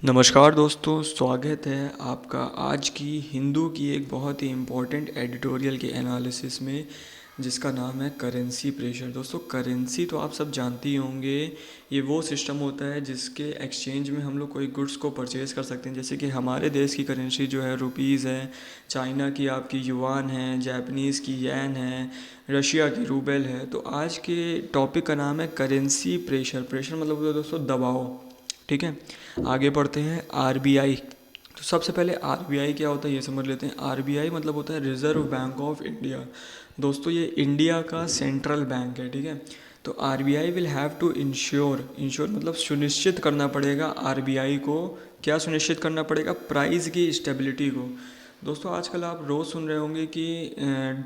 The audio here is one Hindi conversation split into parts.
नमस्कार दोस्तों, स्वागत है आपका आज की हिंदू की एक बहुत ही इम्पोर्टेंट एडिटोरियल के एनालिसिस में, जिसका नाम है करेंसी प्रेशर। दोस्तों, करेंसी तो आप सब जानते ही होंगे। ये वो सिस्टम होता है जिसके एक्सचेंज में हम लोग कोई गुड्स को परचेज़ कर सकते हैं। जैसे कि हमारे देश की करेंसी जो है रुपीज़ है, चाइना की आपकी युआन है, जापानीज़ की येन है, रशिया की रूबल है। तो आज के टॉपिक का नाम है करेंसी प्रेशर। प्रेशर मतलब होता है दोस्तों दबाव। ठीक है, आगे बढ़ते हैं। आरबीआई। तो सबसे पहले आरबीआई क्या होता है ये समझ लेते हैं। आरबीआई मतलब होता है रिज़र्व बैंक ऑफ इंडिया। दोस्तों, ये इंडिया का सेंट्रल बैंक है। ठीक है, तो RBI will have to ensure मतलब सुनिश्चित करना पड़ेगा आरबीआई को। क्या सुनिश्चित करना पड़ेगा? प्राइस की स्टेबिलिटी को। दोस्तों, आजकल आप रोज़ सुन रहे होंगे कि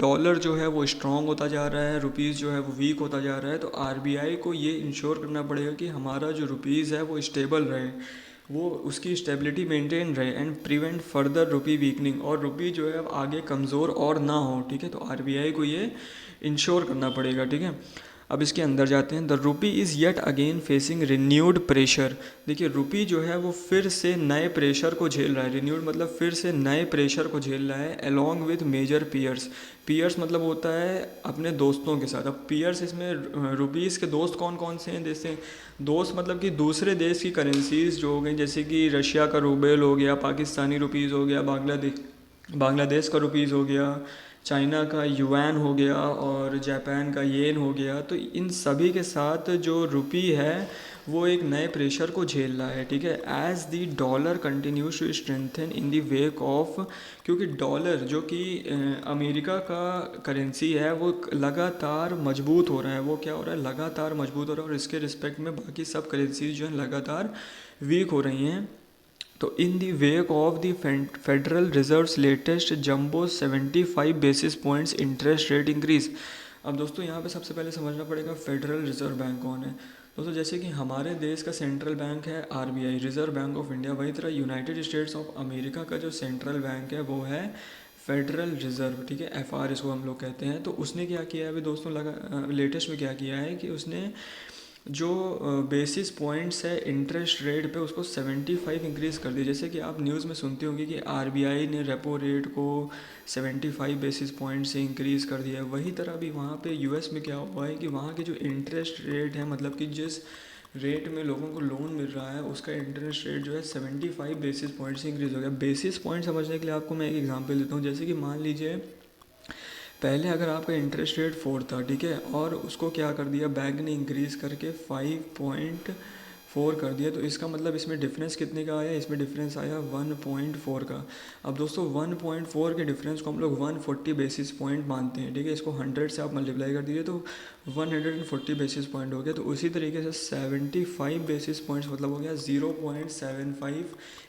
डॉलर जो है वो स्ट्रॉन्ग होता जा रहा है, रुपीज़ जो है वो वीक होता जा रहा है। तो आरबीआई को ये इंश्योर करना पड़ेगा कि हमारा जो रुपीज़ है वो स्टेबल रहे, वो उसकी स्टेबिलिटी मेंटेन रहे and prevent further rupee weakening, और रुपी जो है अब आगे कमज़ोर और ना हो। ठीक है, तो आरबीआई को ये इंश्योर करना पड़ेगा। ठीक है, अब इसके अंदर जाते हैं। The rupee is yet again facing renewed pressure. देखिए, रुपी जो है वो फिर से नए प्रेशर को झेल रहा है। रिन्यूड मतलब फिर से नए प्रेशर को झेल रहा है along with major peers. Peers मतलब होता है अपने दोस्तों के साथ। अब पीयर्स इसमें रुपीज़ के दोस्त कौन कौन से हैं? जैसे दोस्त मतलब कि दूसरे देश की करेंसीज जो हो गई, जैसे कि रशिया का रूबल हो गया, पाकिस्तानी रुपीज़ हो गया, बांग्लादेश का रुपीज़ हो गया, चाइना का युआन हो गया और जापान का येन हो गया। तो इन सभी के साथ जो रुपी है वो एक नए प्रेशर को झेल रहा है। ठीक है, as the dollar continues to strengthen in the wake of, क्योंकि डॉलर जो कि अमेरिका का करेंसी है वो लगातार मजबूत हो रहा है। वो क्या हो रहा है? लगातार मजबूत हो रहा है, और इसके रिस्पेक्ट में बाकी सब करेंसीज जो हैं लगातार वीक हो रही हैं। तो in the wake of the federal reserve's latest jumbo 75 basis points interest rate increase. अब दोस्तों, यहाँ पे सबसे पहले समझना पड़ेगा फेडरल रिजर्व बैंक कौन है। दोस्तों, जैसे कि हमारे देश का सेंट्रल बैंक है RBI, reserve Bank of India, वही तरह यूनाइटेड स्टेट्स ऑफ अमेरिका का जो सेंट्रल बैंक है वो है फेडरल रिजर्व। ठीक है, एफआर इसको हम लोग कहते हैं। तो उसने क्या किया है अभी दोस्तों, लगा लेटेस्ट में क्या किया है कि उसने जो बेसिस पॉइंट्स है इंटरेस्ट रेट पे उसको 75 इंक्रीज़ कर दिया। जैसे कि आप न्यूज़ में सुनते होंगे कि आरबीआई ने रेपो रेट को 75 बेसिस पॉइंट से इंक्रीज़ कर दिया है। वही तरह भी वहाँ पे यूएस में क्या हुआ है कि वहाँ के जो इंटरेस्ट रेट है, मतलब कि जिस रेट में लोगों को लोन मिल रहा है उसका इंटरेस्ट रेट जो है 75 बेसिस पॉइंट से इंक्रीज़ हो गया। बेसिस पॉइंट समझने के लिए आपको मैं एक एग्जांपल देता हूँ। जैसे कि मान लीजिए पहले अगर आपका इंटरेस्ट रेट 4 था, ठीक है, और उसको क्या कर दिया बैंक ने इंक्रीज़ करके 5.4 कर दिया। तो इसका मतलब इसमें डिफरेंस कितने का आया? इसमें डिफरेंस आया 1.4 का। अब दोस्तों 1.4 के डिफरेंस को हम लोग 140 बेसिस पॉइंट मानते हैं। ठीक है, इसको 100 से आप मल्टीप्लाई कर दीजिए तो 140 बेसिस पॉइंट हो गया। तो उसी तरीके से 75 बेसिस पॉइंट्स मतलब हो गया 0.75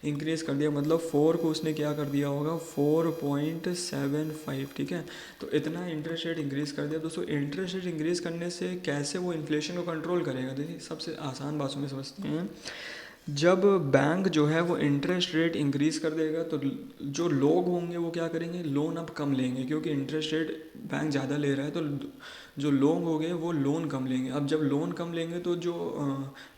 इंक्रीज़ कर दिया। मतलब 4 को उसने क्या कर दिया होगा? 4.75। ठीक है, तो इतना इंटरेस्ट रेट इंक्रीज़ कर दिया। दोस्तों, इंटरेस्ट रेट इंक्रीज़ करने से कैसे वो इन्फ्लेशन को कंट्रोल करेगा? देखिए, सबसे आसान भाषा में समझते हैं। जब बैंक जो है वो इंटरेस्ट रेट इंक्रीज़ कर देगा तो जो लोग होंगे वो क्या करेंगे? लोन अब कम लेंगे, क्योंकि इंटरेस्ट रेट बैंक ज़्यादा ले रहा है। तो जो लोग हो गए वो लोन कम लेंगे। अब जब लोन कम लेंगे तो जो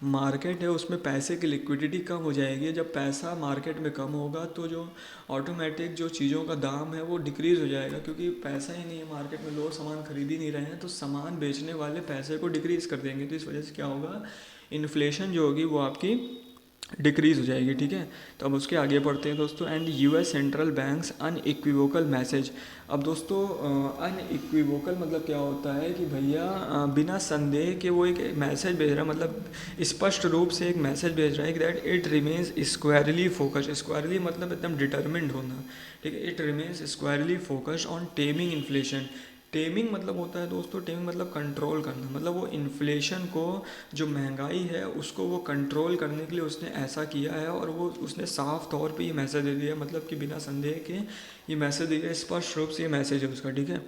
मार्केट है उसमें पैसे की लिक्विडिटी कम हो जाएगी। जब पैसा मार्केट में कम होगा तो जो ऑटोमेटिक जो चीज़ों का दाम है वो डिक्रीज़ हो जाएगा, क्योंकि पैसा ही नहीं है मार्केट में, लोग सामान खरीद ही नहीं रहे हैं। तो सामान बेचने वाले पैसे को डिक्रीज़ कर देंगे। तो इस वजह से क्या होगा? इन्फ्लेशन जो होगी वो आपकी डिक्रीज़ हो जाएगी। ठीक है, तो अब उसके आगे बढ़ते हैं दोस्तों। And US central banks unequivocal message. अब दोस्तों अनइक्विवोकल मतलब क्या होता है कि भैया बिना संदेह के वो एक मैसेज भेज रहा है, मतलब स्पष्ट रूप से एक मैसेज भेज रहा है कि दैट इट रिमेन्स स्क्वायरली फोकस्ड। स्क्वायरली मतलब एकदम डिटर्मिंड होना। ठीक है, it remains स्क्वायरली focused on taming inflation. Taming मतलब होता है दोस्तों, टेमिंग मतलब कंट्रोल करना। मतलब वो इन्फ्लेशन को, जो महंगाई है उसको वो कंट्रोल करने के लिए उसने ऐसा किया है, और वो उसने साफ तौर पे ये मैसेज दे दिया, मतलब कि बिना संदेह के ये मैसेज दिया, स्पष्ट रूप से ये मैसेज है उसका। ठीक है,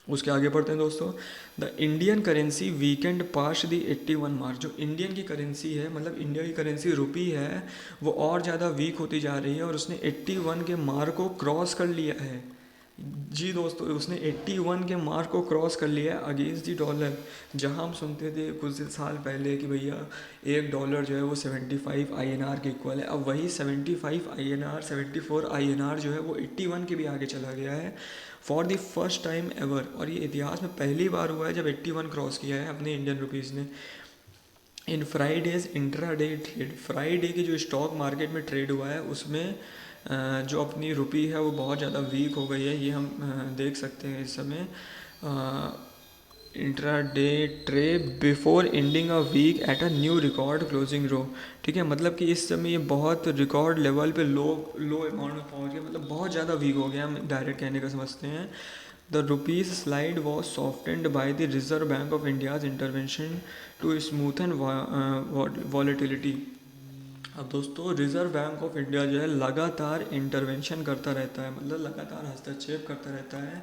उसके आगे बढ़ते हैं दोस्तों। The Indian currency weekend past the 81 mark. जो इंडियन की करेंसी है, मतलब इंडिया की करेंसी रुपी है, वो और ज़्यादा वीक होती जा रही है और उसने 81 के मार्क को क्रॉस कर लिया है। जी दोस्तों, उसने 81 के मार्क को क्रॉस कर लिया है अगेंस्ट दी डॉलर। जहां हम सुनते थे कुछ साल पहले कि भैया $1 जो है वो 75 INR के इक्वल है, अब वही 75 INR 74 INR जो है वो 81 के भी आगे चला गया है for the first time ever. और ये इतिहास में पहली बार हुआ है जब 81 क्रॉस किया है अपने इंडियन रुपीज़ ने। इन फ्राइडेज इंट्राडे ट्रेड, फ्राइडे की जो स्टॉक मार्केट में ट्रेड हुआ है उसमें जो अपनी रुपी है वो बहुत ज़्यादा वीक हो गई है, ये हम देख सकते हैं इस समय। Intraday trade before ending a week at a new record closing row. ठीक है, मतलब कि इस समय ये बहुत रिकॉर्ड लेवल पे लो लो अमाउंट में पहुंच गया, मतलब बहुत ज़्यादा वीक हो गया, हम डायरेक्ट कहने का समझते हैं। The rupee's slide was softened by the Reserve Bank of India's intervention to smoothen volatility. अब दोस्तों, रिजर्व बैंक ऑफ इंडिया जो है लगातार इंटरवेंशन करता रहता है, मतलब लगातार हस्तक्षेप करता रहता है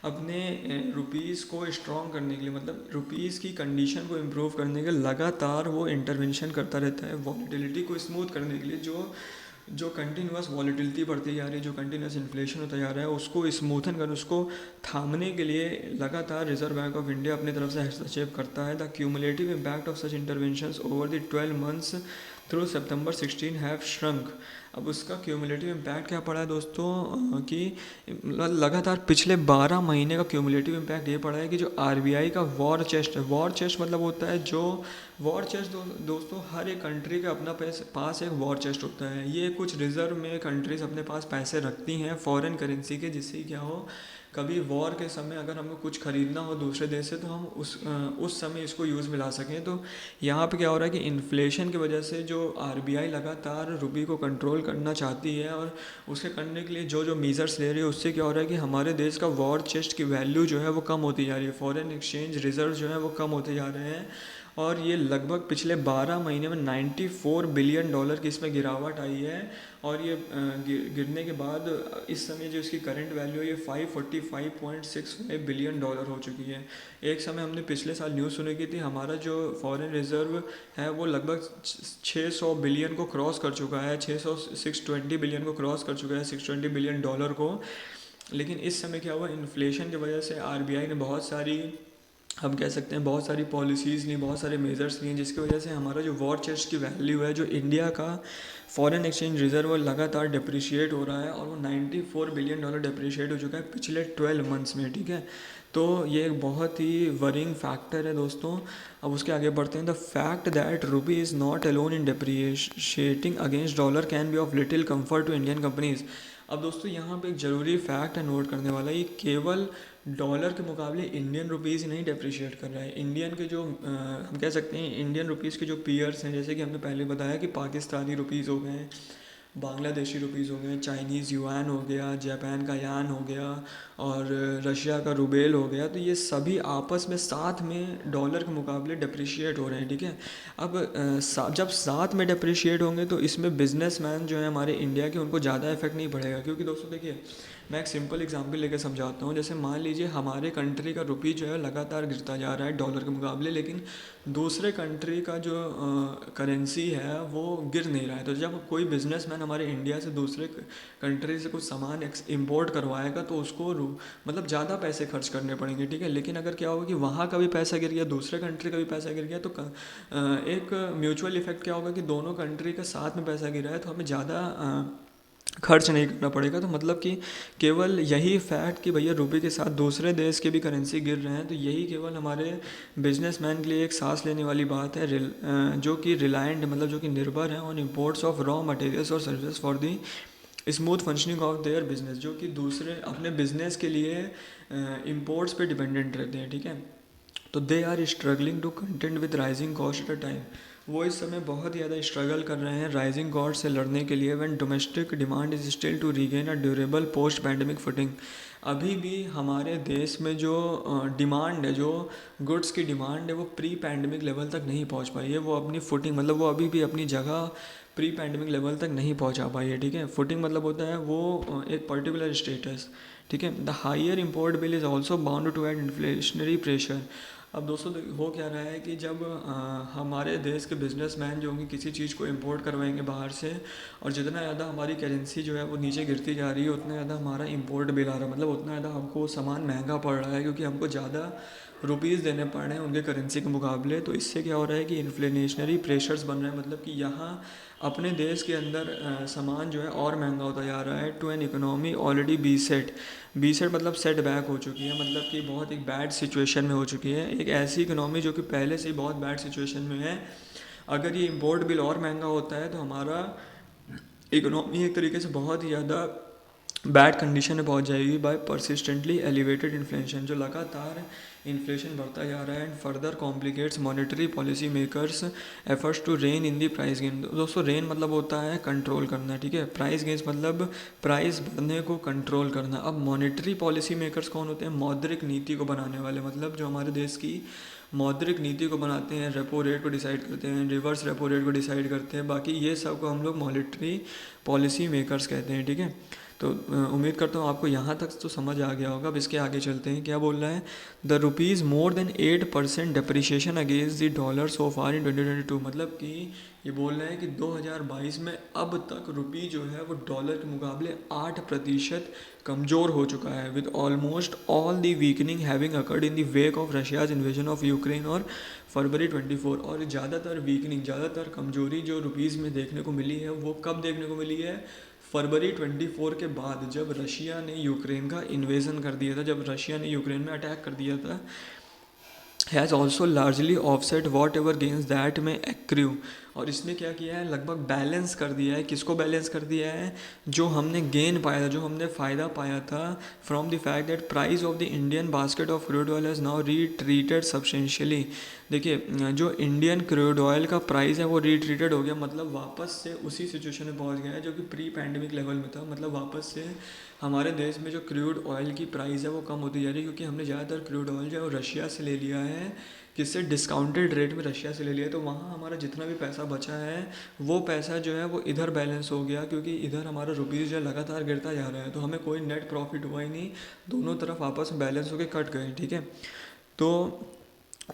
अपने रुपीज़ को स्ट्रॉन्ग करने के लिए, मतलब रुपीज़ की कंडीशन को इम्प्रूव करने के लिए लगातार वो इंटरवेंशन करता रहता है वॉलेटिलिटी को स्मूथ करने के लिए। जो जो कंटिन्यूस वॉलेटिलिटी बढ़ती जा रही है, जो कंटिन्यूस इन्फ्लेशन होता जा रहा है, उसको स्मूथन कर, उसको थामने के लिए लगातार रिजर्व बैंक ऑफ इंडिया अपनी तरफ से हस्तक्षेप करता है। The cumulative impact of such interventions over the 12 months through September 16 have shrunk. अब उसका क्यूमुलेटिव इम्पैक्ट क्या पड़ा है दोस्तों, कि लगातार पिछले 12 महीने का क्यूमुलेटिव इम्पैक्ट ये पड़ा है कि जो आरबीआई का वॉर चेस्ट है, वॉर चेस्ट मतलब होता है जो वॉर चेस्ट दोस्तों हर एक कंट्री का अपना पास एक वॉर चेस्ट होता है। ये कुछ रिजर्व में कंट्रीज अपने पास पैसे रखती हैं फॉरेन करेंसी के, जिससे क्या हो, कभी वॉर के समय अगर हमें कुछ खरीदना हो दूसरे देश से तो हम उस समय इसको यूज़ में ला सकें। तो यहाँ पे क्या हो रहा है कि इन्फ्लेशन की वजह से जो आरबीआई लगातार रुपये को कंट्रोल करना चाहती है, और उसके करने के लिए जो जो मेजर्स ले रही है, उससे क्या हो रहा है कि हमारे देश का वॉर चेस्ट की वैल्यू जो है वो कम होती जा रही है, फॉरेन एक्सचेंज रिजर्व जो है वो कम होते जा रहे हैं। और ये लगभग पिछले 12 महीने में $94 बिलियन की इसमें गिरावट आई है। और ये गिरने के बाद इस समय जो इसकी करंट वैल्यू है ये $545.65 बिलियन हो चुकी है। एक समय हमने पिछले साल न्यूज़ सुनी की थी, हमारा जो फॉरेन रिजर्व है वो लगभग 600 बिलियन को क्रॉस कर चुका है, 620 बिलियन को क्रॉस कर चुका है, $620 बिलियन को। लेकिन इस समय क्या हुआ, इन्फ्लेशन की वजह से आरबीआई ने बहुत सारी, हम कह सकते हैं बहुत सारी पॉलिसीज़ ली, बहुत सारे मेजर्स लिए, जिसकी वजह से हमारा जो वॉर चेस्ट की वैल्यू है, जो इंडिया का फॉरेन एक्सचेंज रिजर्व लगातार डिप्रिशिएट हो रहा है, और वो $94 बिलियन डिप्रिशिएट हो चुका है पिछले 12 मंथ्स में। ठीक है, तो ये एक बहुत ही वरिंग फैक्टर है दोस्तों। अब उसके आगे बढ़ते हैं। The fact that rupee is not alone in depreciating against dollar can be of little comfort to Indian companies. अब दोस्तों यहाँ पे एक ज़रूरी फैक्ट है नोट करने वाला, ये केवल डॉलर के मुकाबले इंडियन रुपीज़ नहीं डिप्रिशिएट कर रहा है। इंडियन के जो हम कह सकते हैं इंडियन रुपीज़ के जो पीयर्स हैं, जैसे कि हमने पहले बताया कि पाकिस्तानी रुपीज़ हो गए, बांग्लादेशी रुपीज़ हो गए, चाइनीज़ युआन हो गया, जापान का यान हो गया, और रशिया का रूबेल हो गया, तो ये सभी आपस में साथ में डॉलर के मुकाबले डिप्रिशिएट हो रहे हैं। ठीक है, अब जब साथ में डिप्रिशिएट होंगे तो इसमें बिजनेसमैन जो है हमारे इंडिया के, उनको ज़्यादा इफेक्ट नहीं पड़ेगा, क्योंकि दोस्तों देखिए मैं एक सिंपल एग्जांपल लेकर समझाता हूँ। जैसे मान लीजिए हमारे कंट्री का रुपी जो है लगातार गिरता जा रहा है डॉलर के मुकाबले, लेकिन दूसरे कंट्री का जो करेंसी है वो गिर नहीं रहा है। तो जब कोई बिजनेसमैन हमारे इंडिया से दूसरे कंट्री से कुछ सामान इंपोर्ट करवाएगा तो उसको मतलब ज़्यादा पैसे खर्च करने पड़ेंगे। ठीक है, लेकिन अगर क्या होगा कि वहाँ का भी पैसा गिर गया, दूसरे कंट्री का भी पैसा गिर गया, तो एक म्यूचुअल इफेक्ट क्या होगा कि दोनों कंट्री का साथ में पैसा गिरा है तो हमें ज़्यादा खर्च नहीं करना पड़ेगा। तो मतलब कि केवल यही फैक्ट कि भैया रुपये के साथ दूसरे देश के भी करेंसी गिर रहे हैं, तो यही केवल हमारे बिजनेसमैन के लिए एक सांस लेने वाली बात है, जो कि रिलायंट, मतलब जो कि निर्भर है on imports of raw materials और service for the smooth functioning of their business, जो कि दूसरे अपने बिजनेस के लिए इम्पोर्ट्स पे डिपेंडेंट रहते हैं। ठीक है, तो they are struggling to content with rising cost at a time. वो इस समय बहुत ज़्यादा स्ट्रगल कर रहे हैं राइजिंग कॉस्ट से लड़ने के लिए। When domestic demand is still to regain a durable post pandemic footing. अभी भी हमारे देश में जो डिमांड है, जो गुड्स की डिमांड है, वो प्री पैंडमिक लेवल तक नहीं पहुंच पाई है। वो अपनी फुटिंग, मतलब वो अभी भी अपनी जगह प्री पैंडमिक लेवल तक नहीं पहुंचा पाई है। ठीक है, फुटिंग मतलब होता है वो एक पर्टिकुलर स्टेटस। ठीक है, the higher import bill is also bound to add inflationary pressure. अब दोस्तों हो क्या रहा है कि जब हमारे देश के बिजनेसमैन जो होंगे किसी चीज़ को इंपोर्ट करवाएंगे बाहर से, और जितना ज़्यादा हमारी करेंसी जो है वो नीचे गिरती जा रही है, उतना ज़्यादा हमारा इंपोर्ट बिल आ रहा है, मतलब उतना ज़्यादा हमको सामान महंगा पड़ रहा है, क्योंकि हमको ज़्यादा रुपीज़ देने पड़ रहे हैं उनके करेंसी के मुकाबले। तो इससे क्या हो रहा है कि इन्फ्लेशनरी प्रेशर्स बन रहे हैं, मतलब कि यहाँ अपने देश के अंदर सामान जो है और महंगा होता जा रहा है, to an economy already be set मतलब सेट बैक हो चुकी है, मतलब कि बहुत एक बैड सिचुएशन में हो चुकी है। एक ऐसी इकोनॉमी जो कि पहले से ही बहुत बैड सिचुएशन में है, अगर ये इम्पोर्ट बिल और महंगा होता है तो हमारा इकोनॉमी एक तरीके से बहुत ही ज़्यादा बैड कंडीशन में पहुंच जाएगी बाय परसिस्टेंटली एलिवेटेड इन्फ्लेशन, जो लगातार इन्फ्लेशन बढ़ता जा रहा है, and further complicates monetary policy makers efforts to rein in the price gain. दोस्तों रेन मतलब होता है कंट्रोल करना, ठीक है, प्राइस गेन्स मतलब प्राइस बढ़ने को कंट्रोल करना। अब मॉनेटरी पॉलिसी मेकर्स कौन होते हैं? मौद्रिक नीति को बनाने वाले, मतलब जो हमारे देश की मौद्रिक नीति को बनाते हैं, रेपो रेट को डिसाइड करते हैं, रिवर्स रेपो रेट को डिसाइड करते हैं, बाकी ये सब को हम लोग मॉनेटरी पॉलिसी मेकर्स कहते हैं, ठीक है। तो उम्मीद करता हूँ आपको यहाँ तक तो समझ आ गया होगा। अब इसके आगे चलते हैं, क्या बोल रहा है? The rupees more than 8% depreciation against the dollar so far in 2022, मतलब कि ये बोल रहे हैं कि 2022 में अब तक रुपी जो है वो डॉलर के मुकाबले 8% कमज़ोर हो चुका है, with almost all the weakening having occurred in the wake of Russia's invasion of Ukraine और फरवरी 24। और ज़्यादातर वीकनिंग, ज़्यादातर कमजोरी जो रुपीज़ में देखने को मिली है वो कब देखने को मिली है? फरवरी 24 के बाद, जब रशिया ने यूक्रेन का इन्वेजन कर दिया था, जब रशिया ने यूक्रेन में अटैक कर दिया था। Has also largely offset what ever gains that में एक्रू, और इसने क्या किया है? लगभग बैलेंस कर दिया है। किसको बैलेंस कर दिया है? जो हमने गेन पाया था, जो हमने फ़ायदा पाया था from the fact that price of the Indian basket of crude oil has now retreated substantially. देखिए जो इंडियन क्रूड ऑयल का प्राइस है वो रीट्रीटेड हो गया, मतलब वापस से उसी सिचुएशन में पहुंच गया है जो कि प्री पैंडमिक लेवल में था। मतलब वापस से हमारे देश में जो क्रूड ऑयल की प्राइस है वो कम होती जा रही है, क्योंकि हमने ज़्यादातर क्रूड ऑयल जो है वो रशिया से ले लिया है। किससे? डिस्काउंटेड रेट में रशिया से ले लिया, तो वहाँ हमारा जितना भी पैसा बचा है वो पैसा जो है वो इधर बैलेंस हो गया, क्योंकि इधर हमारा रुपीज़ जो है लगातार गिरता जा रहा है, तो हमें कोई नेट प्रॉफिट हुआ ही नहीं, दोनों तरफ आपस में बैलेंस होकर कट गए, ठीक है। तो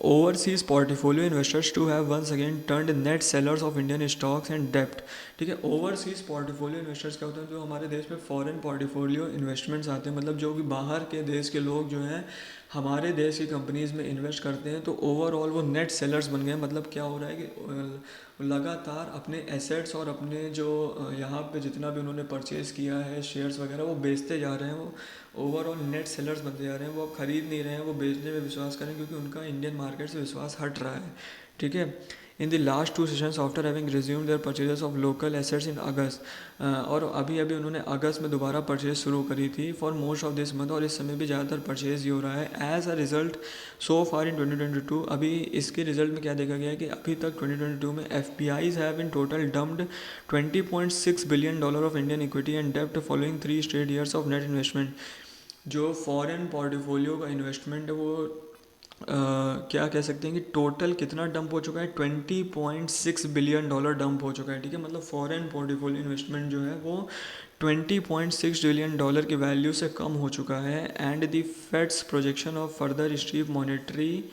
overseas portfolio investors to have once again turned net sellers of Indian stocks and डेप्ट, ठीक है। ओवरसीज पोर्टफोलियो इन्वेस्टर्स क्या होते हैं? जो हमारे देश में फॉरेन पोर्टफोलियो इन्वेस्टमेंट्स आते हैं, मतलब जो भी बाहर के देश के लोग जो हैं हमारे देश की कंपनीज़ में इन्वेस्ट करते हैं, तो ओवरऑल वो नेट सेलर्स बन गए हैं। मतलब क्या हो रहा है कि लगातार अपने एसेट्स और अपने जो यहाँ पे जितना भी उन्होंने परचेज़ किया है शेयर्स वगैरह वो बेचते जा रहे हैं, वो ओवरऑल नेट सेलर्स बनते जा रहे हैं। वो अब खरीद नहीं रहे हैं, वो बेचने में विश्वास करें, क्योंकि उनका इंडियन मार्केट से विश्वास हट रहा है, ठीक है। In the last 2 sessions after having resume their purchases of local assets in August, और अभी उन्होंने अगस्त में दोबारा परचेज शुरू करी थी for most of this month, और इस समय भी ज़्यादातर परचेज ही हो रहा है। As a result so far in 2022, अभी इसके रिजल्ट में क्या देखा गया है कि अभी तक 2022 में FPIs have in total dumped $20.6 billion of Indian equity and डेप्ट following 3 straight years of net investment. जो फॉरेन पोर्टफोलियो का इन्वेस्टमेंट है वो क्या कह सकते हैं कि टोटल कितना डंप हो चुका है? $20.6 बिलियन डंप हो चुका है, ठीक है। मतलब फॉरेन पोर्टफोलियो इन्वेस्टमेंट जो है वो $20.6 बिलियन की वैल्यू से कम हो चुका है। And the fades projection of further steep monetary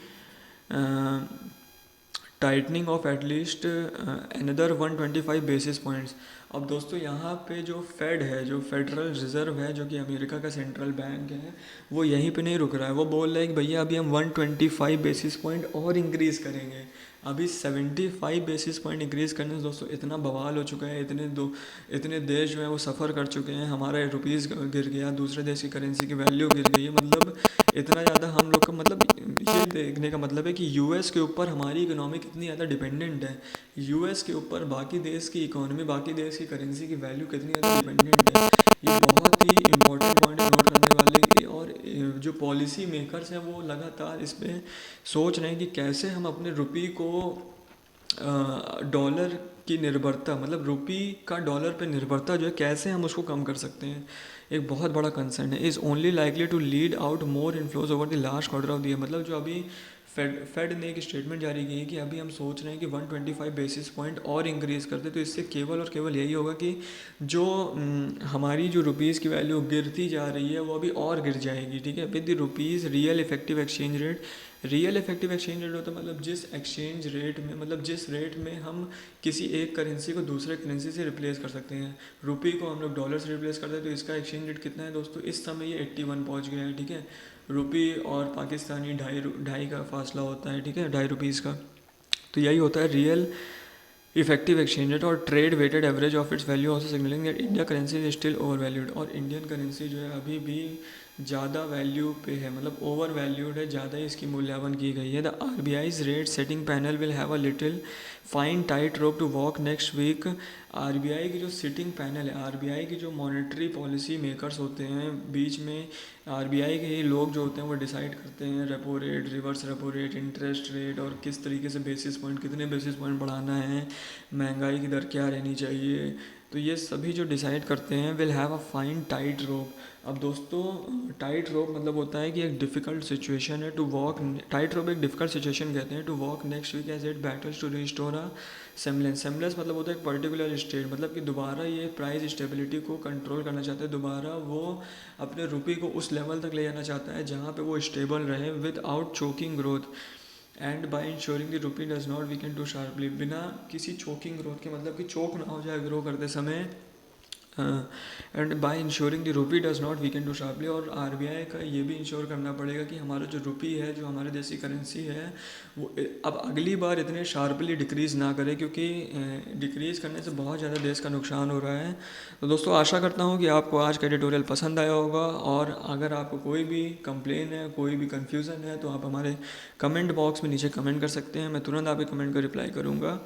tightening of at least another 125 basis points. अब दोस्तों यहाँ पे जो फेड है, जो फेडरल रिजर्व है, जो कि अमेरिका का सेंट्रल बैंक है, वो यहीं पे नहीं रुक रहा है। वो बोल रहा है कि भैया अभी हम 125 बेसिस पॉइंट और इंक्रीज़ करेंगे। अभी 75 बेसिस पॉइंट इंक्रीज़ करने से दोस्तों इतना बवाल हो चुका है, इतने देश जो है वो सफ़र कर चुके हैं। हमारा रुपीज़ गिर गया, दूसरे देश की करेंसी की वैल्यू गिर गई है, मतलब इतना ज़्यादा हम लोग का, मतलब ये देखने का मतलब है कि यूएस के ऊपर हमारी इकोनॉमी कितनी ज़्यादा डिपेंडेंट है। यूएस के ऊपर बाकी देश की इकोनॉमी, बाकी देश की करेंसी की वैल्यू कितनी ज़्यादा डिपेंडेंट है। ये बहुत ही इंपॉर्टेंट पॉइंट नोट करने वाले की, और जो पॉलिसी मेकर्स हैं वो लगातार इस पर सोच रहे हैं कि कैसे हम अपने रुपये को डॉलर की निर्भरता, मतलब रुपी का डॉलर पे निर्भरता जो है कैसे हम उसको कम कर सकते हैं। एक बहुत बड़ा कंसर्न है। Is only likely to lead out more inflows over the last quarter of the year, मतलब जो अभी फेड ने एक स्टेटमेंट जारी की है कि अभी हम सोच रहे हैं कि 125 बेसिस पॉइंट और इंक्रीज़ करते, तो इससे केवल और केवल यही होगा कि जो हमारी जो रुपीज़ की वैल्यू गिरती जा रही है वो अभी और गिर जाएगी, ठीक है। With the rupees real effective exchange rate real effective exchange rate होता है मतलब जिस एक्सचेंज रेट में, मतलब जिस रेट में हम किसी एक करेंसी को दूसरे करेंसी से रिप्लेस कर सकते हैं। रुपये को हम लोग डॉलर से रिप्लेस करते हैं, तो इसका एक्सचेंज रेट कितना है दोस्तों, इस समय ये 81 पहुँच गया है, ठीक है। रुपये और पाकिस्तानी ढाई ढाई का फासला होता है, ठीक है, ₹2.5 का। तो यही होता है रियल इफेक्टिव एक्सचेंज रेट। और trade weighted average of its value also signalling that India currency is still over valued. और इंडियन करेंसी जो है अभी भी ज़्यादा वैल्यू पे है, मतलब ओवर वैल्यूड है, ज़्यादा ही इसकी मूल्यांकन की गई है। The RBI's rate setting panel will have a little fine tight rope to walk next week. RBI की जो सिटिंग पैनल है, RBI की जो मॉनेटरी पॉलिसी मेकर्स होते हैं, बीच में RBI के ही लोग जो होते हैं वो डिसाइड करते हैं repo rate, reverse repo rate, interest rate, और किस तरीके से बेसिस पॉइंट, कितने बेसिस पॉइंट बढ़ाना है, महंगाई की दर क्या रहनी चाहिए। तो ये सभी जो डिसाइड करते हैं will have a fine tight rope. अब दोस्तों टाइट रोप मतलब होता है कि एक डिफ़िकल्ट सिचुएशन है टू वॉक, टाइट रोप एक डिफ़िकल्ट सिचुएशन कहते हैं, to walk next week as it battles to restore a semblance. Semblance मतलब होता है एक पर्टिकुलर स्टेट, मतलब कि दोबारा ये प्राइस स्टेबिलिटी को कंट्रोल करना चाहता है, दोबारा वो अपने रुपये को उस लेवल तक ले जाना चाहता है जहाँ पे वो स्टेबल रहे with out choking growth and by ensuring the rupee does not weaken too sharply. बिना किसी चोकिंग ग्रोथ के, मतलब कि चोक ना हो जाए ग्रो करते समय, and by ensuring the rupee does not weaken too sharply. और RBI का ये भी इंश्योर करना पड़ेगा कि हमारा जो रुपी है, जो हमारे देसी करेंसी है, वो अब अगली बार इतने शार्पली डिक्रीज़ ना करे, क्योंकि डिक्रीज़ करने से बहुत ज़्यादा देश का नुकसान हो रहा है। तो दोस्तों आशा करता हूँ कि आपको आज का एडिटोरियल पसंद आया होगा, और अगर आपको कोई भी कंप्लेन है, कोई भी कन्फ्यूज़न है, तो आप हमारे कमेंट बॉक्स में नीचे कमेंट कर सकते हैं। मैं तुरंत आपके कमेंट का रिप्लाई करूँगा।